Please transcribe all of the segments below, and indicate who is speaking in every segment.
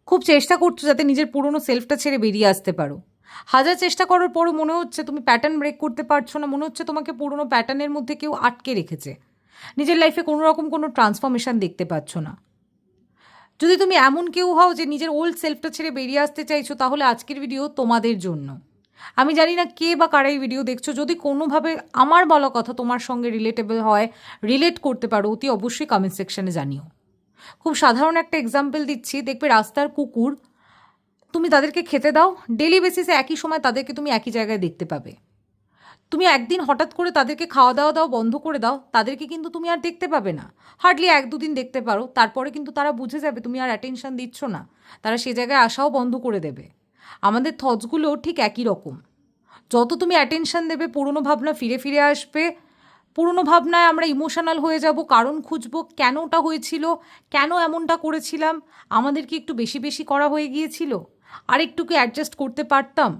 Speaker 1: খুব চেষ্টা করছো যাতে নিজের পুরনো সেলফটা ছেড়ে বেরিয়ে আসতে পারো। হাজার চেষ্টা করার পরও মনে হচ্ছে তুমি প্যাটার্ন ব্রেক করতে পারছো না, মনে হচ্ছে তোমাকে পুরনো প্যাটার্নের মধ্যে কেউ আটকে রেখেছে। নিজের লাইফে কোনো রকম কোনো ট্রান্সফরমেশন দেখতে পাচ্ছ না। যদি তুমি এমন কেউ হও যে নিজের ওল্ড সেলফটা ছেড়ে বেরিয়ে আসতে চাইছো, তাহলে আজকের ভিডিও তোমাদের জন্য। আমি জানি না কে বা কারা এই ভিডিও দেখছো, যদি কোনোভাবে আমার বলা কথা তোমার সঙ্গে রিলেটেবল হয়, রিলেট করতে পারো, অতি অবশ্যই কমেন্ট সেকশনে জানিও। খুব সাধারণ একটা এক্সাম্পল দিচ্ছি, দেখবে রাস্তার কুকুর, তুমি তাদেরকে খেতে দাও, ডেলি বেসিসে একই সময় তাদেরকে তুমি একই জায়গায় দেখতে পাবে। তুমি একদিন হঠাৎ করে তাদেরকে খাওয়া দাওয়া দাও বন্ধ করে দাও, তাদেরকে কিন্তু তুমি আর দেখতে পাবে না। হার্ডলি 1-2 দিন দেখতে পারো, তারপরে কিন্তু তারা বুঝে যাবে তুমি আর অ্যাটেনশন দিচ্ছ না, তারা সে জায়গায় আসাও বন্ধ করে দেবে। আমাদের থটসগুলো ঠিক একই রকম। যত তুমি অ্যাটেনশন দেবে পুরনো ভাবনা ফিরে ফিরে আসবে। পুরনো ভাবনায় আমরা ইমোশনাল হয়ে যাব, কারণ খুঁজবো কেন ওটা হয়েছিল, কেন এমনটা করেছিলাম, আমাদের কি একটু বেশি বেশি করা হয়ে গিয়েছিল, আর একটু কি অ্যাডজাস্ট করতে পারতাম।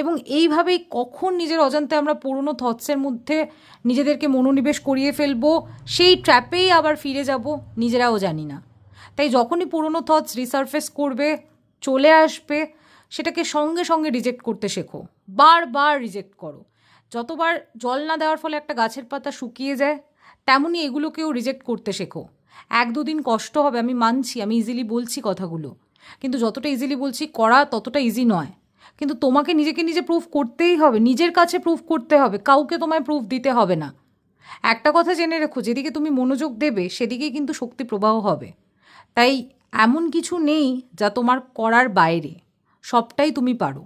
Speaker 1: এবং এইভাবেই কখন নিজের অজান্তে আমরা পুরনো থটসের মধ্যে নিজেদেরকে মনোনিবেশ করিয়ে ফেলবো, সেই ট্র্যাপেই আবার ফিরে যাব নিজেরাও জানি না। তাই যখনই পুরনো থটস রিসারফেস করবে, চলে আসবে, সেটাকে সঙ্গে সঙ্গে রিজেক্ট করতে শেখো। বারবার রিজেক্ট করো। যতবার জল না দেওয়ার ফলে একটা গাছের পাতা শুকিয়ে যায়, তেমনই এগুলোকেও রিজেক্ট করতে শেখো। 1-2 দিন কষ্ট হবে, আমি মানছি, আমি ইজিলি বলছি কথাগুলো, কিন্তু যতটা ইজিলি বলছি করা ততটা ইজি নয়। কিন্তু তোমাকে নিজেকে নিজে প্রুফ করতেই হবে, নিজের কাছে প্রুফ করতে হবে, কাউকে তোমায় প্রুফ দিতে হবে না। একটা কথা জেনে রেখো, যেদিকে তুমি মনোযোগ দেবে সেদিকেই কিন্তু শক্তি প্রবাহ হবে। তাই এমন কিছু নেই যা তোমার করার বাইরে, সবটাই তুমি পারো।